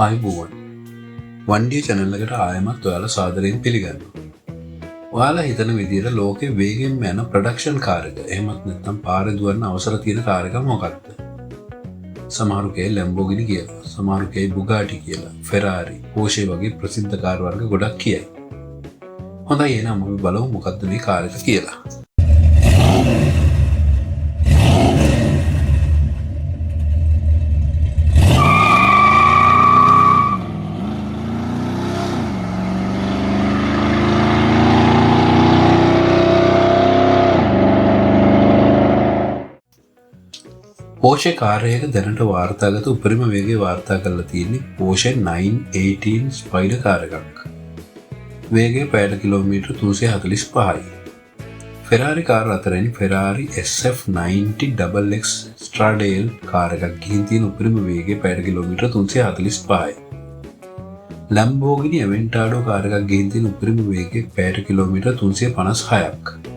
අයිබෝවන් වන්ඩිය චැනල් එකට ආයමත් ඔයාලා සාදරයෙන් පිළිගන්නවා. ඔයාලා හිතන විදිහට ලෝකේ වේගෙන් යන ප්‍රොඩක්ෂන් කාර් එක එහෙමත් නැත්නම් පාරේ දුවන්න අවසර තියෙන කාර් එක මොකක්ද? සමහරු කේ ලැම්බෝගිනි කියලා, සමහරු කේ බුගාටි කියලා, ෆෙරාරි, පෝෂේ වගේ ප්‍රසිද්ධ කාර් වර්ග ගොඩක් කියයි. හොඳයි එහෙනම් අපි බලමු මොකක්ද මේ කාර් එක කියලා. පෝෂේ කාර් එක දැනට වාර්තාගත උපරිම වේගය වාර්තා කරලා තියෙන්නේ පෝෂේ 918 ස්පයිඩර් කාර් එකක්. වේගය පැයට කිලෝමීටර් 345යි. ෆෙරාරි කාර් අතරින් ෆෙරාරි SF90XX ස්ට්‍රාඩේල් කාර් එකක් ගිහින් තියෙන උපරිම වේගය පැයට කිලෝමීටර් 345යි. ලැම්බෝගිනි ඇවෙන්ටාඩෝ කාර් එකක් ගිහින් තියෙන උපරිම වේගය පැයට කිලෝමීටර් 356ක්.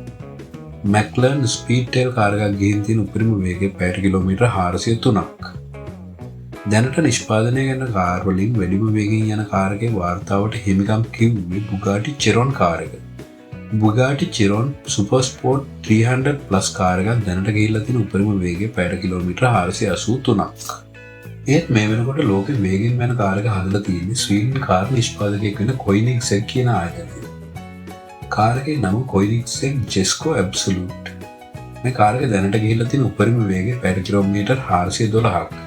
මැක්ලර්න් ස්පීඩ්ටේල් කාර් එකක් ගිහින් තියෙන උපරිම වේගය පැයට කිලෝමීටර් 403ක්. දැනට නිෂ්පාදනය කරන කාර් වලින් වැඩිම වේගයෙන් යන කාර් එකේ වාර්තාවට හිමිකම් කිව්වේ බුගාටි චිරොන් කාර් එක. බුගාටි චිරොන් සුපර් ස්පෝර්ට් 300 ප්ලස් කාර් එකක් දැනට ගිහිල්ලා තියෙන උපරිම වේගය පැයට කිලෝමීටර් 483ක්. ඒත් මේ වෙනකොට ලෝකෙ වේගෙන් යන කාර් එක හදලා තියෙන්නේ ස්වීඩන් කාර් නිෂ්පාදකයෙක් වෙන කොයිනිග්සෙක් කියන ආයතනය. කාර් එකේ නම කොයිනිග්සෙක් ජෙස්කෝ ඇබ්සලූට්. මේ කාර් එක දැනට ගිහිල්ලා තියෙන උපරිම වේගය පැයට කිලෝමීටර් 412ක්.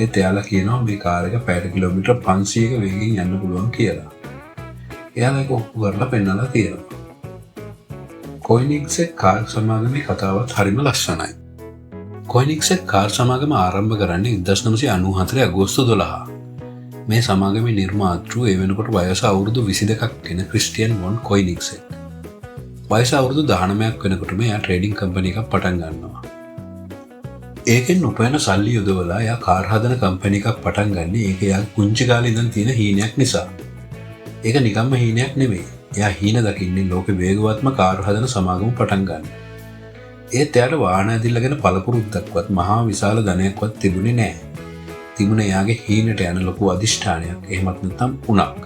ඒත් එයාලා කියනවා මේ කාර් එක පැයට කිලෝමීටර් 500ක වේගයෙන් යන්න පුළුවන් කියලා. එයාලා ඒක ඔප්පු කරලා පෙන්නලා තියෙනවා. කොයිනිග්සෙක් කාර් සමාගමේ කතාවත් හරිම ලස්සනයි. කොයිනිග්සෙක් කාර් සමාගම ආරම්භ කරන්නේ 1994 අගෝස්තු 12. මේ සමාගමේ නිර්මාතෘ ඒ වෙනකොට වයස අවුරුදු 22ක් වෙන ක්‍රිස්ටියන් වොන් කොයිනිග්සෙක්. වයස අවුරුදු 19ක් වෙනකොටම එයා ට්‍රේඩින් කම්පැනි එකක් පටන් ගන්නවා. ඒකෙන් උපයන සල්ලි යොදවලා එයා කාර් හදන කම්පැනි එකක් පටන් ගන්න. ඒක එයා පුංචි කාලේ ඉඳන් තියෙන හීනයක් නිසා. ඒක නිකම්ම හීනයක් නෙමෙයි. එයා හීන දකින්නේ ලෝකේ වේගවත්ම කාර් හදන සමාගම පටන් ගන්න. ඒත් එයාට වාහන ඇදිල්ලගෙන පළපුරුද්දක්වත් මහා විශාල ධනයක්වත් තිබුණේ නැහැ. තිබුණේ එයාගේ හීනට යන ලොකු අධිෂ්ඨානයක්. එහෙමත් නැත්නම් උණක්.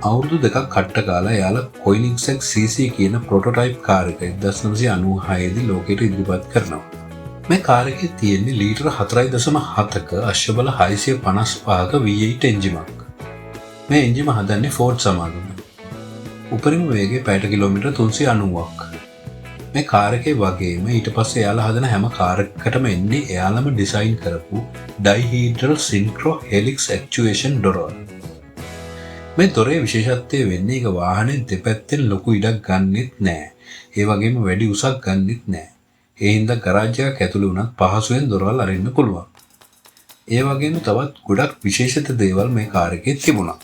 අවුරුදු දෙකක් කට්ට කාලා එයාලා කොයිනිග්සෙක් CC කියන ප්‍රොටෝටයිප් කාර් එක 1996 දී ලෝකෙට ඉදිරිපත් කරනවා. මේ කාර් එකේ තියෙන්නේ ලීටර් 4.7ක අශ්වබල 655ක V8 එන්ජිමක්. මේ එන්ජිම හදන්නේ ෆෝඩ් සමාගම. උපරිම වේගය පැයට කිලෝමීටර් 390ක්. මේ කාර් එකේ වගේම ඊට පස්සේ එයාලා හදන හැම කාර් එකකටම එන්නේ එයාලම ඩිසයින් කරපු ඩයිහීඩ්‍රල් සින්ක්‍රෝ හෙලික්ස් ඇක්චුේෂන් ඩොරවල්. මේ දොරේ විශේෂත්වය වෙන්නේ ඒක වාහනේ දෙපැත්තෙන් ලොකු ඉඩක් ගන්නෙත් නෑ. ඒ වගේම වැඩි උසක් ගන්නෙත් නෑ. ඒ හින්දා ගරාජ් එකක් ඇතුළේ වුණත් පහසුවෙන් දොරවල් අරින්න පුළුවන්. ඒ වගේම තවත් ගොඩක් විශේෂිත දේවල් මේ කාර් එකේ තිබුණා.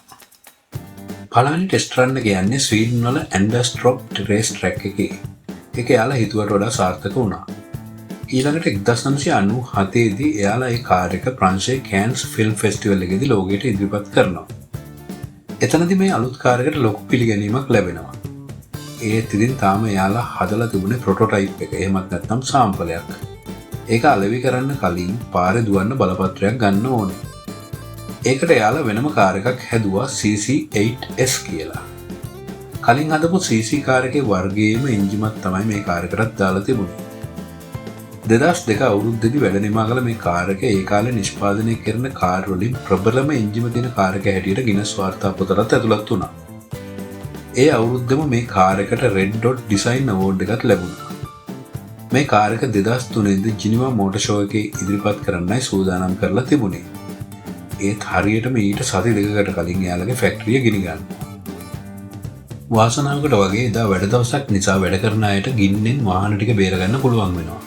පළවෙනි ටෙස්ට් රන් එක යන්නේ ස්වීඩන් වල ඇන්ඩර්ස්ට්‍රොප් රේස් ට්‍රැක් එකේ. ඒක එයාලා හිතුවට වඩා සාර්ථක වුණා. ඊළඟට 1997 දී එයාලා ඒ කාර් එක ප්‍රංශයේ කෑන්ස් ෆිල්ම් ෆෙස්ටිවල් එකේදී ලෝකෙට ඉදිරිපත් කරනවා. එතනදී මේ අලුත් කාර් එකට ලොකු පිළිගැනීමක් ලැබෙනවා. ඒත් ඉතින් තාම එයාලා හදලා තිබුණේ ප්‍රොටෝටයිප් එක. එහෙමත් නැත්නම් සාම්පලයක්. ඒක අලෙවි කරන්න කලින් පාරේ දුවන්න බලපත්‍රයක් ගන්න ඕනේ. ඒකට එයාලා වෙනම කාර් එකක් හැදුවා CC8S කියලා. කලින් හදපු CC කාර් එකේ වර්ගයේම එන්ජිමක් තමයි මේ කාර් එකටත් දාලා තිබුණේ. 2002 අවුරුද්දේදී වැඩ නිමා කළ මේ කාර් එක ඒ කාලේ නිෂ්පාදනය කරන කාර් වලින් ප්‍රබලම එන්ජිම තියෙන කාර් එක හැටියට ගිනස් වාර්තා පොතට ඇතුළත් වුණා. ඒ අවුරුද්දේම මේ කාර් එකට Red Dot Design Award එකක් ලැබුණා. මේ කාර් එක 2003 දී ජිනීවා මෝටර් ෂෝ එකේ ඉදිරිපත් කරන්නයි සූදානම් කරලා තිබුණේ. ඒත් හරියටම ඊට සති දෙකකට කලින් එයාලගේ ෆැක්ටරිය ගිනි ගන්නවා. වාසනාවකට වගේ එදා වැඩ දවසක් නිසා වැඩ කරන අයට ගින්නෙන් වාහන ටික බේරගන්න පුළුවන් වෙනවා.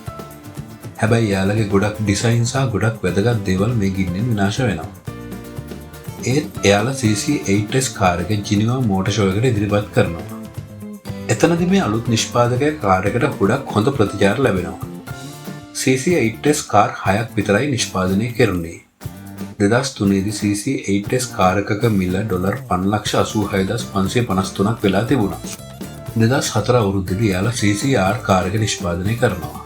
හැබැයි එයාලගේ ගොඩක් ඩිසයින් සහ ගොඩක් වැදගත් දේවල් මේ ගින්නෙන් විනාශ වෙනවා. ඒත් එයාලා CC8S කාර් එක ජිනීවා මෝටර් ෂෝ එකට ඉදිරිපත් කරනවා. එතනදී මේ අලුත් නිෂ්පාදකයා කාර් එකට ගොඩක් හොඳ ප්‍රතිචාර ලැබෙනවා. CC8S කාර් 6ක් විතරයි නිෂ්පාදනය කෙරුණේ. 2003 දී CC8S කාර් එකක මිල $5,86,553ක් වෙලා තිබුණා. 2004 අවුරුද්දේදී එයාලා CCR කාර් එක නිෂ්පාදනය කරනවා.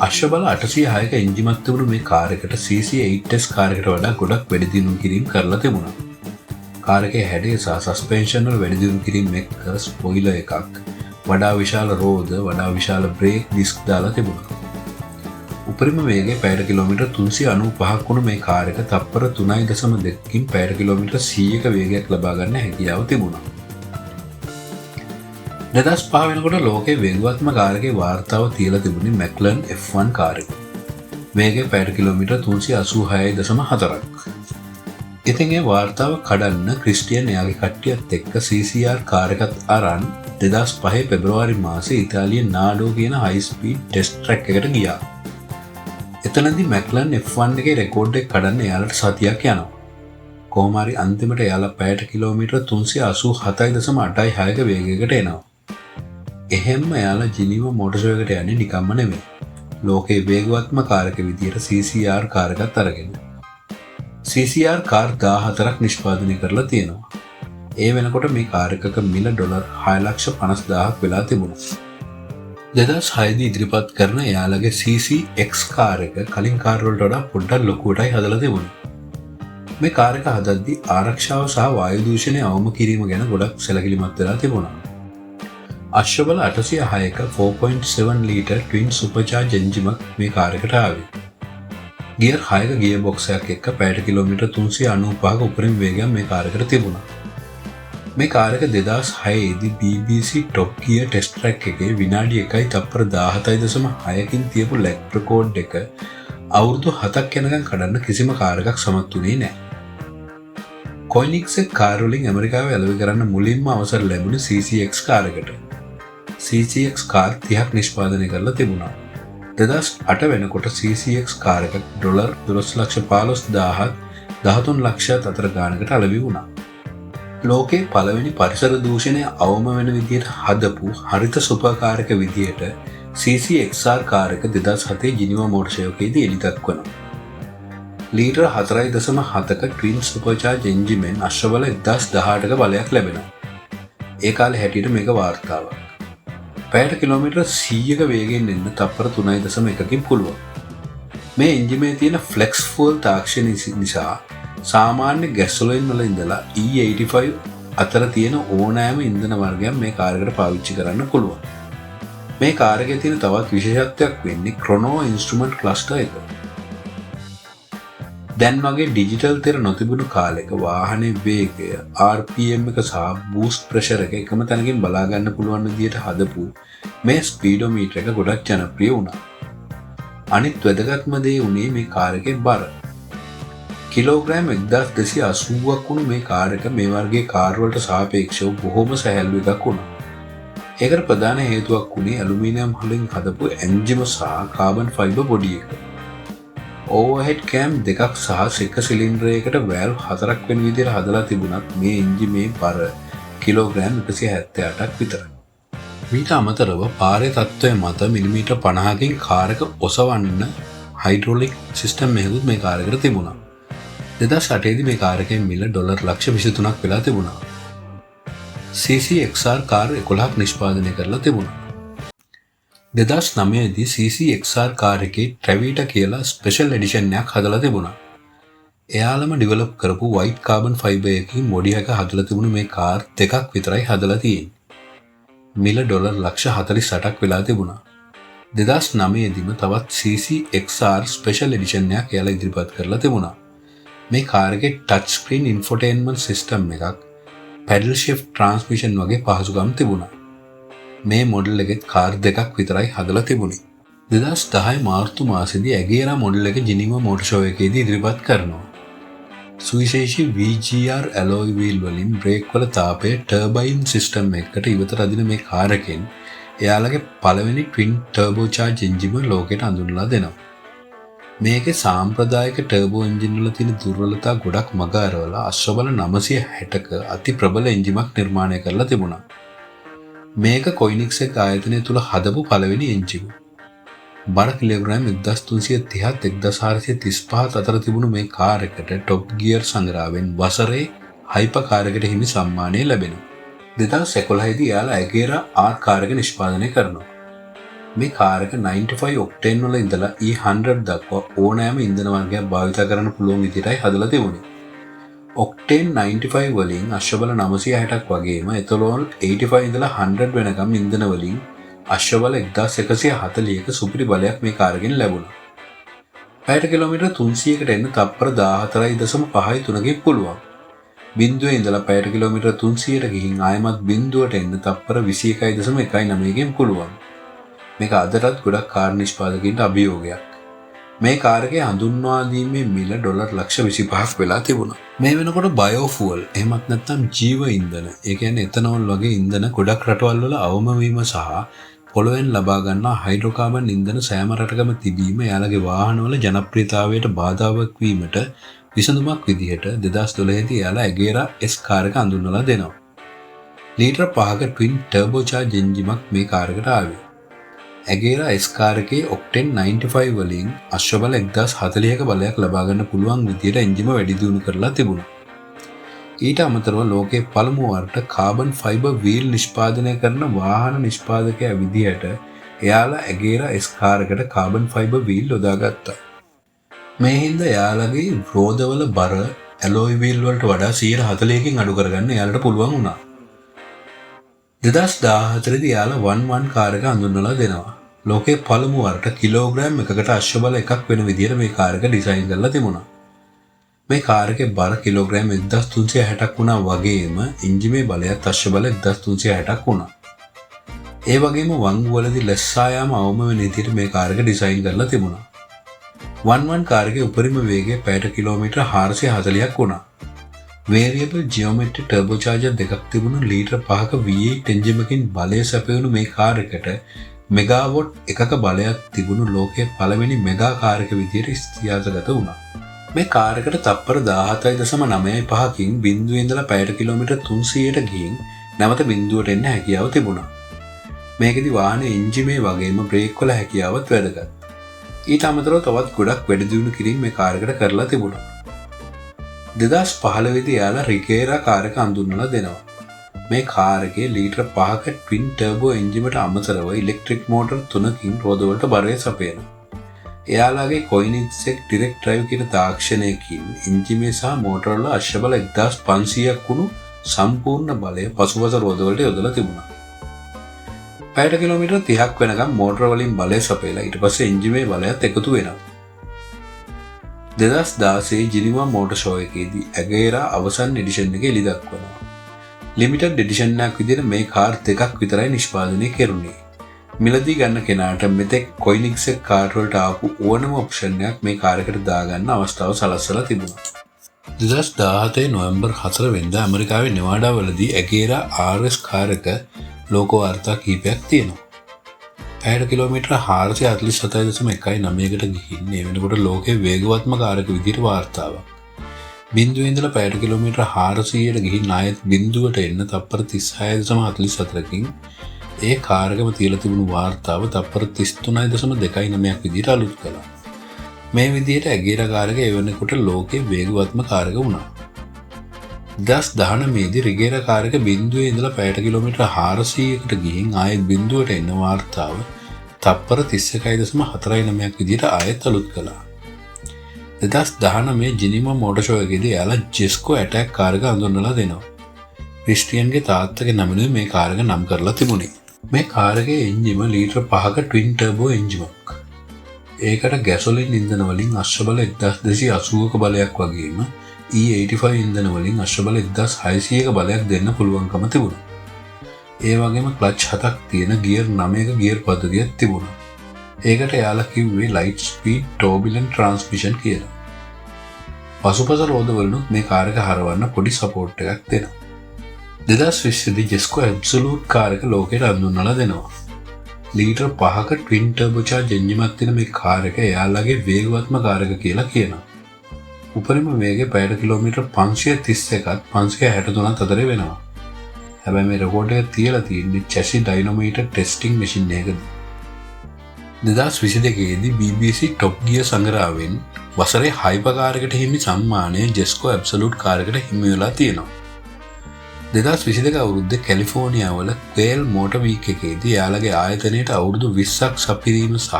අශ්වබල 806ක එන්ජිමක් තිබුණු මේ කාර් එකට CC8S කාර් එකට වඩා ගොඩක් වැඩි දියුණු කිරීම කරලා තිබුණා. කාර් එකේ හැඩය සහ සස්පෙන්ෂන් වල වැඩි දියුණු කිරීම එක්ක ස්පොයිලර් එකක්, වඩා විශාල රෝද, වඩා විශාල බ්‍රේක් ඩිස්ක් දාලා තිබුණා. උපරිම වේගය පැයට කිලෝමීටර් 395ක් වුණු මේ කාර් එක තප්පර 3.2කින් පැයට කිලෝමීටර් 100ක වේගයක් ලබා ගන්න හැකියාව තිබුණා. 2005 වෙනකොට ලෝකයේ වේගවත්ම කාර් එකේ වාර්තාව තියලා තිබුණේ McLaren F1 කාර් එක. වේගය පැයට කිලෝමීටර් 386.4ක්. ඉතින් ඒ වාර්තාව කඩන්න ක්‍රිස්ටියන් එයාගේ කට්ටියත් එක්ක CCR කාර් එකත් අරන් 2005 පෙබරවාරි මාසේ ඉතාලියේ නාඩෝ කියන හයි ස්පීඩ් ටෙස්ට් ට්‍රැක් එකට ගියා. එතනදී McLaren F1 එකේ රෙකෝඩ් එක කඩන්න එයාලට සතියක් යනවා. කොහොම හරි අන්තිමට එයාලා පැයට කිලෝමීටර් 387.86ක වේගයකට එනවා. එහෙම්ම එයාලා ජිනීවා මෝටර් ෂෝ එකට යන්නේ නිකම්ම නෙමෙයි. ලෝකේ වේගවත්ම කාර් එක විදියට CCR කාර් එකක් අරගෙන. CCR කාර් 14ක් නිෂ්පාදනය කරලා තියෙනවා. ඒ වෙනකොට මේ කාර් එකක මිල ඩොලර් 6,50,000ක් වෙලා තිබුණා. 2006 දී ඉදිරිපත් කරන එයාලගේ CCX කාර් එක කලින් කාර් වලට වඩා පොඩ්ඩක් ලොකුවටයි හදලා තිබුණේ. මේ කාර් එක හදද්දී ආරක්ෂාව සහ වායු දූෂණය අවම කිරීම ගැන ගොඩක් සැලකිලිමත් වෙලා තිබුණා. අශ්වබල 806ක 4.7 ලීටර් ට්වින් සුපර්චාර්ජ් එන්ජිමක් මේ කාර් එකට ආවේ. ගියර් 6ක ගියර් බොක්ස් එකක් එක්ක පැයට කිලෝමීටර් 395ක උපරිම වේගයක් මේ කාර් එකට තිබුණා. මේ කාර් එක 2006 දී BBC Top Gear test track එකේ විනාඩි 1යි තප්පර 17.6කින් තියපු ලැග් රෙකෝඩ් එක අවුරුදු 7ක් යනකම් කඩන්න කිසිම කාර් එකක් සමත් වුණේ නැහැ. කොයිනික්සෙක් කාර් වලින් ඇමරිකාවේ ඇලවි කරන්න මුලින්ම අවසර ලැබුණේ CCX කාර් එකට. CCX කාර් 30ක් නිෂ්පාදනය කරලා තිබුණා. 2008 වෙනකොට CCX කාර් එක ඩොලර් 12,15,000ක් 13 ලක්ෂයක් අතර ගානකට අලෙවි වුණා. ලෝකේ පළවෙනි පරිසර දූෂණය අවම වෙන විදියට හදපු හරිත සුපර් කාර් එක විදියට CCXR කාර් එක 2007 ජිනීවා මෝටර් ෂෝ එකේදී එළි දක්වනවා. ලීටර් 4.7ක ට්වින් සුපර්චාර්ජ් එන්ජිමෙන් අශ්වබල 1018ක බලයක් ලැබෙනවා. ඒ කාලේ හැටියට මේක වාර්තාවක්. පැයට කිලෝමීටර් 100ක වේගයෙන් එන්න තප්පර 3.1කින් පුළුවන්. මේ එන්ජිමේ තියෙන ෆ්ලෙක්ස් ෆුවල් තාක්ෂණය නිසා සාමාන්‍ය ගැසොලින් වල ඉඳලා E85 අතර තියෙන ඕනෑම ඉන්ධන වර්ගයක් මේ කාර් එකට පාවිච්චි කරන්න පුළුවන්. මේ කාර් එකේ තියෙන තවත් විශේෂත්වයක් වෙන්නේ ක්‍රොනෝ ඉන්ස්ට්‍රුමන්ට් ක්ලස්ටර් එක. දැන් වගේ ඩිජිටල් තෙර නොතිබුණු කාලෙක වාහනේ වේගය, RPM එක සහ බූස්ට් ප්‍රෙෂර් එක එකම තැනකින් බලා ගන්න පුළුවන් විදියට හදපු මේ ස්පීඩෝමීටර් එක ගොඩක් ජනප්‍රිය වුණා. අනිත් වැදගත්ම දේ උනේ මේ කාර් එකේ බර. කිලෝග්‍රෑම් 1280ක් වුණු මේ කාර් එක මේ වර්ගයේ කාර් වලට සාපේක්ෂව බොහොම සැහැල්ලු එකක් වුණා. ඒකට ප්‍රධාන හේතුවක් වුණේ ඇලුමිනියම් වලින් හදපු එන්ජිම සහ කාබන් ෆයිබර් බොඩි එක. ඕවර්හෙඩ් කෑම් දෙකක් සහ එක සිලින්ඩරයකට වැල්ව් 4ක් වෙන විදිහට හදලා තිබුණත් මේ එන්ජිමේ බර කිලෝග්‍රෑම් 178ක් විතරයි. ඊට අමතරව පාරේ තත්ත්වය මත මිලිමීටර් 50කින් කාර් එක ඔසවන්න හයිඩ්‍රොලික් සිස්ටම් එකකුත් මේ කාර් එකට තිබුණා. 2008 දී මේ කාර් එකේ මිල ඩොලර් ලක්ෂ 23ක් වෙලා තිබුණා. CCXR කාර් 11ක් නිෂ්පාදනය කරලා තිබුණා. 2009 දී CCXR කාර් එකේ ට්‍රැවිටා කියලා ස්පෙෂල් එඩිෂන් එකක් හදලා තිබුණා. එයාලම ඩෙවලොප් කරපු වයිට් කාබන් ෆයිබර් එකකින් මොඩි එක හදලා තිබුණු මේ කාර් දෙකක් විතරයි හදලා තියෙන්නේ. මිල ඩොලර් ලක්ෂ 48ක් වෙලා තිබුණා. 2009 දීම තවත් CCXR ස්පෙෂල් එඩිෂන් එකක් එයාලා ඉදිරිපත් කරලා තිබුණා. මේ කාර් එකේ ටච් ස්ක්‍රීන් ඉන්ෆෝටේන්මන්ට් සිස්ටම් එකක්, පැඩල් ෂිෆ්ට් ට්‍රාන්ස්මිෂන් වගේ පහසුකම් තිබුණා. මේ මොඩල් එකෙත් කාර් දෙකක් විතරයි හදලා තිබුණේ. 2010 මාර්තු මාසෙදී ඇගේරා මොඩල් එක ජිනීවා මෝටර් ෂෝ එකේදී ඉදිරිපත් කරනවා. සුවිශේෂී VGR ඇලොයි වීල් වලින් බ්‍රේක් වල තාපය ටර්බයින් සිස්ටම් එකකට ඉවතට අදින මේ කාර් එකෙන් එයාලගේ පළවෙනි ට්වින් ටර්බෝ චාර්ජ් එන්ජිම ලෝකෙට අඳුන්වලා දෙනවා. මේකේ සාම්ප්‍රදායික ටර්බෝ එන්ජින් වල තියෙන දුර්වලතා ගොඩක් මග අරවලා අශ්වබල 960ක අති ප්‍රබල එන්ජිමක් නිර්මාණය කරලා තිබුණා. මේක කොයිනික්සෙක් ආයතනය තුල හදපු පළවෙනි එන්ජිම. බර කිලෝග්‍රෑම් 1330ත් 1435ත් අතර තිබුණු මේ කාර් එකට টොප් ගියර් සංග්‍රහයෙන් වසරේ හයිපර් කාර් එකට හිමි සම්මානය ලැබෙනවා. 2011 දී එයාලා ඇගේරා R කාර් එක නිෂ්පාදනය කරනවා. මේ කාරක 95 ඔක්ටේන් වල ඉඳලා E100 දක්වා ඕනෑම ඉන්ධන වර්ගයක් භාවිත කරන්න පුළුවන් විදිහටයි හදලා තිබුණේ. ඔක්ටේන් 95 වලින් අශ්වබල 960ක් වගේම එතනෝල් 85 ඉඳලා 100 වෙනකම් ඉන්ධන වලින් අශ්වබල 1140ක සුපිරි බලයක් මේ කාරගෙන් ලැබුණා. පැයට කිලෝමීටර් 300කට එන්න තප්පර 14.53කින් පුළුවන්. බිඳුවේ ඉඳලා පැයට කිලෝමීටර් 300ට ගිහින් ආයමත් බිඳුවට එන්න තප්පර 21.19කින් පුළුවන්. මේක අදටත් ගොඩක් කාර් නිෂ්පාදකයින්ට අභියෝගයක්. මේ කාරකේ හඳුන්වා දීමේ මිල $25,000ක් වෙලා තිබුණා. මේ වෙනකොට බයෝෆුවල් එහෙමත් නැත්නම් ජීව ඉන්ධන, ඒ කියන්නේ එතනෝල් වගේ ඉන්ධන ගොඩක් රටවල් වල අවම වීම සහ පොළොවෙන් ලබා ගන්නා හයිඩ්‍රෝකාබන් ඉන්ධන සෑම රටකම තිබීම යාලගේ වාහනවල ජනප්‍රියතාවයට බාධාවක් වීමට විසඳුමක් විදිහට 2012 දී යාලා ඇගේරා S කාරක හඳුන්වලා දෙනවා. ලීටර් 5ක ට්වින් ටර්බෝචාර්ජ් එන්ජිමක් මේ කාරකට ආවේ. ඇගේරා S කාරකේ ඔක්ටේන් 95 වලින් අශ්වබල 1040ක බලයක් ලබා ගන්න පුළුවන් විදිහට එන්ජිම වැඩි දියුණු කරලා තිබුණා. ඊට අමතරව ලෝකයේ පළමු වරට කාබන් ෆයිබර් වීල් නිෂ්පාදනය කරන වාහන නිෂ්පාදකයා විදිහට එයාලා ඇගේරා S කාරකට කාබන් ෆයිබර් වීල් යොදාගත්තා. මේ හින්දා එයාලගේ රෝදවල බර ඇලොයි වීල් වලට වඩා 140කින් අඩු කරගන්න එයාලට පුළුවන් වුණා. 2014 දී යාලා 11 කාරක හඳුන්වලා දෙනවා. ලෝකයේ පළමු වරට කිලෝග්‍රෑම් එකකට අශ්වබල එකක් වෙන විදිහට මේ කාරක ඩිසයින් කරලා තිබුණා. මේ කාරකේ බර කිලෝග්‍රෑම් 1360ක් වුණා වගේම එන්ජිමේ බලයත් අශ්වබල 1360ක් වුණා. ඒ වගේම වංගුවලදී ලැස්සා යාම අවම වෙන විදිහට මේ කාරක ඩිසයින් කරලා තිබුණා. 11 කාරකේ උපරිම වේගය පැයට කිලෝමීටර් 440ක් වුණා. වේරියබල් ජියෝමෙට්‍රික් ටර්බෝචාර්ජර් දෙකක් තිබුණු ලීටර් 5ක V8 එන්ජිමකින් බලය සැපයුණු මේ කාරකට මෙගාවොට් එකක බලයක් තිබුණු ලෝකයේ පළවෙනි මෙගා කාරක විදියට ඉතිහාසගත වුණා. මේ කාරකට තප්පර 17.95කින් බිඳුවේ ඉඳලා පැයට කිලෝමීටර් 300ට ගිහින් නැවත බිඳුවට එන්න හැකියාව තිබුණා. මේකෙදි වාහනේ එන්ජිමේ වගේම බ්‍රේක් වල හැකියාවත් වැදගත්. ඊට අමතරව තවත් ගොඩක් වැඩි දියුණු කිරීම මේ කාරකට කරලා තිබුණා. 2015 දී යාලා රිගේරා කාරක හඳුන්වලා දෙනවා. මේ කාරකේ ලීටර් 5ක ට්වින් ටර්බෝ එන්ජිමට අමතරව ඉලෙක්ට්‍රික් මෝටර් 3කින් රෝදවලට බලය සපයනවා. එයාලාගේ කොයිනික්සෙක් ඩිරෙක්ට් ඩ්‍රයිව් කියන තාක්ෂණයකින් එන්ජිමේ සහ මෝටර වල අශ්වබල 1500ක් වුණු සම්පූර්ණ බලය පසුපස රෝදවලට යොදලා තිබුණා. පැයට කිලෝමීටර් 30ක් වෙනකම් මෝටර වලින් බලය සපයලා ඊට පස්සේ එන්ජිමේ බලයත් එකතු වෙනවා. 2016 ජිනිවා මෝටර් ෂෝ එකේදී ඇගේරා අවසන් එඩිෂන් එක එළි දක්වනවා. ලිමිටඩ් එඩිෂන් එකක් විදිහට මේ කාර් දෙකක් විතරයි නිෂ්පාදනය කෙරුණේ. මිලදී ගන්න කෙනාට මෙතෙක් කොයිනික්සෙක් කාර් වලට ආපු ඕනම ඔප්ෂන් එකක් මේ කාරකට දාගන්න අවස්ථාව සලස්සලා තිබුණා. 2017 නොවැම්බර් 4 වෙනිදා ඇමරිකාවේ නෙවාඩා වලදී ඇගේරා RS කාරක ලෝක වාර්තා කිහිපයක් තියෙනවා. පැයට කිලෝමීටර් 447.19කට ගිහින් මේ වෙනකොට ලෝකයේ වේගවත්ම කාරක විදිහට වාර්තාවක්. බිඳුවේ ඉඳලා පැයට කිලෝමීටර් 400ට ගිහින් ආයෙත් බිඳුවට එන්න තප්පර 36.44කින් ඒ කාරකම තියලා තිබුණු වාර්තාව තප්පර 33.29ක් විදිහට අලුත් කළා. මේ විදිහට ඇගේරා කාරක ඒ වෙනකොට ලෝකයේ වේගවත්ම කාරක වුණා. 2019 දී රිගේරා කාරක බිඳුවේ ඉඳලා පැයට කිලෝමීටර් 400කට ගිහින් ආයෙත් බිඳුවට එන්න වාර්තාව තප්පර 31.49ක් විදිහට ආයෙත් අලුත් කළා. 2019 ජිනිවා මෝටර් ෂෝ එකේදී යාලා ජෙස්කෝ ඇටැක් කාරක හඳුන්වලා දෙනවා. ක්‍රිස්ටියන්ගේ තාත්තගේ නමිනුයි මේ කාරක නම් කරලා තිබුණේ. මේ කාරකේ එන්ජිම ලීටර් 5ක ට්වින් ටර්බෝ එන්ජිමක්. ඒකට ගැසොලින් ඉන්ධන වලින් අශ්වබල 1280ක බලයක් වගේම E85 ඉන්ධන වලින් අශ්වබල 1600ක බලයක් දෙන්න පුළුවන්කම තිබුණා. ඒ වගේම ක්ලච් 7ක් තියෙන ගියර් 9ක ගියර් පද්ධතියක් තිබුණා. ඒකට යාලා කිව්වේ ලයිට් ස්පීඩ් ටර්බියුලන්ට් ට්‍රාන්ස්මිෂන් කියලා. පසුපස රෝදවලුත් මේ කාරක හරවන්න පොඩි සපෝට් එකක් දෙනවා. 2020 දී ජෙස්කෝ ඇබ්සලූට් කාරක ලෝකයට හඳුන්වලා දෙනවා. ලීටර් 5ක ට්වින් ටර්බෝචාර්ජ් එන්ජිමක් තියෙන මේ කාරක එයාලගේ වේගවත්ම කාරක කියලා කියනවා. උපරිම වේගය පැයට කිලෝමීටර් 531ත් 563ත් අතර වෙනවා. හැබැයි මේ රෙකෝඩ් එක තියලා තියෙන්නේ චැසි ඩයිනමීටර් ටෙස්ටිං මැෂින් එකකදී. 2022 දී BBC ටොප් ගියර් සංග්‍රහයෙන් වසරේ හයිපර් කාරකට හිමි සම්මානය ජෙස්කෝ ඇබ්සලූට් කාරකට හිමි වෙලා තියෙනවා. 2022 අවුරුද්දේ කැලිෆෝනියාවල ක්වේල් මෝටර් වීක් එකේදී එයාලගේ ආයතනයට අවුරුදු 20ක් සපිරීම සහ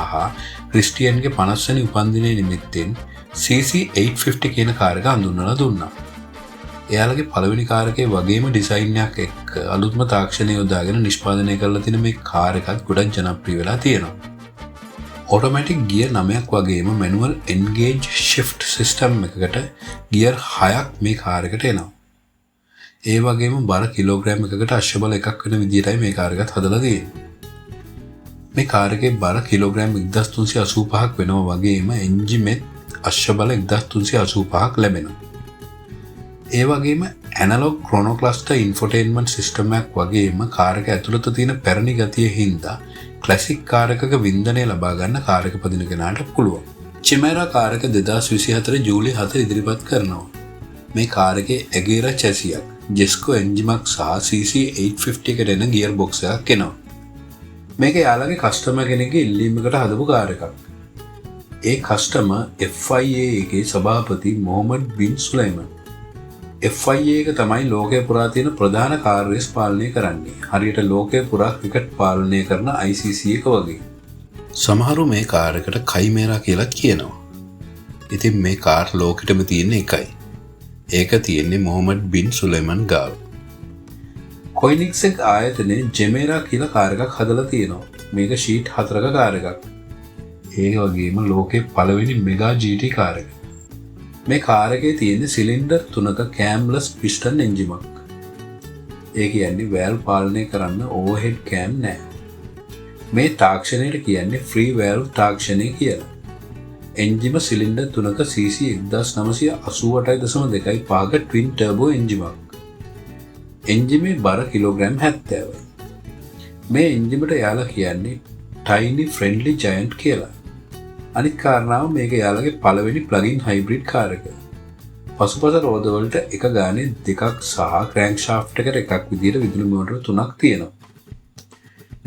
ක්‍රිස්ටියන්ගේ 50 වෙනි උපන්දිනය නිමිත්තෙන් CC850 කියන කාර් එක හඳුන්වලා දුන්නා. එයාලගේ පළවෙනි කාර් එකේ වගේම ඩිසයින් එකක් එක්ක අලුත්ම තාක්ෂණය යොදාගෙන නිෂ්පාදනය කරලා තියෙන මේ කාර් එකත් ගොඩක් ජනප්‍රිය වෙලා තියෙනවා. ඔටෝමැටික් ගියර් 9ක් වගේම මැනුවල් එන්ගේජ් ෂිෆ්ට් සිස්ටම් එකකට ගියර් 6ක් මේ කාර් එකට එනවා. ඒ වගේම බර කිලෝග්‍රෑම් එකකට අශ්ව බල එකක් වෙන විදිහටයි මේ කාර් එකත් හදලා තියෙන්නේ. මේ කාර් එකේ බර කිලෝග්‍රෑම් 1385ක් වෙනවා වගේම එන්ජිමෙත් අශ්ව බල 1385ක් ලැබෙනවා. ඒ වගේම ඇනලොග් ක්‍රොනෝක්ලස්ටර් ඉන්ෆෝටේන්මන්ට් සිස්ටම් එකක් වගේම කාර් එක ඇතුළත තියෙන පැරණි ගතිය හින්දා ක්ලාසික් කාර් එකක වින්දනය ලබා ගන්න කාර් එක පදින කෙනාට පුළුවන්. චිමෙරා කාර් එක 2024 ජූලි 7 ඉදිරිපත් කරනවා. මේ කාර් එකේ ඇගේරා චැසියක්, ජෙස්කෝ එන්ජිමක් සහ CC850 එකට එන ගියර් බොක්ස් එකක් එනවා. මේක යාළගේ කස්ටමර් කෙනෙක්ගේ ඉල්ලීමකට හදපු කාර් එකක්. ඒ කස්ටමර් FIA එකේ සභාපති මොහමඩ් බින් සුලයිමන්. FIA එක තමයි ලෝකය පුරා තියෙන ප්‍රධාන කාර් රේස් පාලනය කරන්නේ. හරියට ලෝකය පුරා ක්‍රිකට් පාලනය කරන ICC එක වගේ. සමහරු මේ කාර් එකට කයිමේරා කියලා කියනවා. ඉතින් මේ කාර් ලෝකෙටම තියෙන එකයි. ඒක තියෙන්නේ මොහමඩ් බින් සුලයිමන් ගාව. කොයිනික්සෙක් ආයතනයේ ජෙමේරා කියලා කාර් එකක් හදලා තියෙනවා. මේක ෂීට් 4ක කාර් එකක්. ඒ වගේම ලෝකේ පළවෙනි මෙගා GT කාර් එක. මේ කාර් එකේ තියෙන සිලින්ඩර් 3ක කෑම්ලස් පිස්ටන් එන්ජිමක්. ඒ කියන්නේ වැල්ව් පාලනය කරන්න ඕවර්හෙඩ් කෑම් නැහැ. මේ තාක්ෂණයට කියන්නේ ෆ්‍රී වැල්ව් තාක්ෂණය කියලා. එන්ජිම සිලින්ඩර් 3ක CC 1988.25ක ට්වින් ටර්බෝ එන්ජිමක්. එන්ජිමේ බර කිලෝග්‍රෑම් 70යි. මේ එන්ජිමට යාලා කියන්නේ ටයිනි ෆ්‍රෙන්ඩ්ලි ජයන්ට් කියලා. අනිත් කාරණාව මේක යාළගේ පළවෙනි ප්ලගින් හයිබ්‍රිඩ් කාර් එක. පසුපස රෝදවලට එක ගානේ 2ක් සහ ක්‍රෑන්ක් ෂාෆ්ට් එකට එකක් විදිහට විදුලි මෝටර 3ක් තියෙනවා.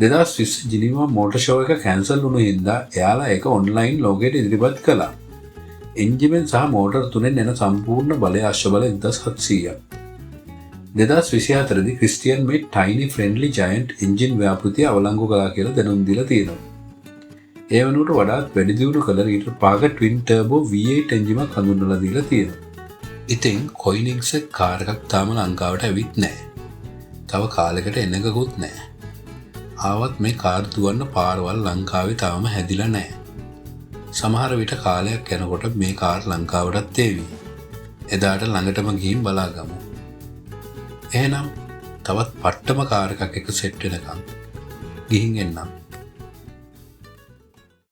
2020 ජිනීවා මෝටර් ෂෝ එක කැන්සල් වුණු හින්දා එයාලා ඒක ඔන්ලයින් ලෝකයට ඉදිරිපත් කළා. එන්ජිමෙන් සහ මෝටර් තුනෙන් එන සම්පූර්ණ බලය අශ්ව බල 1700ක්. 2024 දී ක්‍රිස්ටියන් මේ ටයිනි ෆ්‍රෙන්ඩ්ලි ජයන්ට් එන්ජින් ව්‍යාපෘතිය අවලංගු කළා කියලා දැනුම් දීලා තියෙනවා. ඒ වෙනුවට වඩාත් වැඩි දියුණු කළ ලීටර් 5ක ට්වින් ටර්බෝ V8 එන්ජිමක් හඳුන්වලා දීලා තියෙනවා. ඉතින් කොයිනික්ස් එක කාර් එකක් තාම ලංකාවට ඇවිත් නැහැ. තව කාලෙකට එන්නකුත් නැහැ. ආවත් මේ කාර් දුවන්න පාරවල් ලංකාවේ තාම හැදිලා නැහැ. සමහර විට කාලයක් යනකොට මේ කාර් ලංකාවටත් එවි. එදාට ළඟටම ගිහින් බලාගමු. එහෙනම් තවත් පට්ටම කාර් එකක් එක සෙට් වෙනකම් ගිහින් එන්නම්.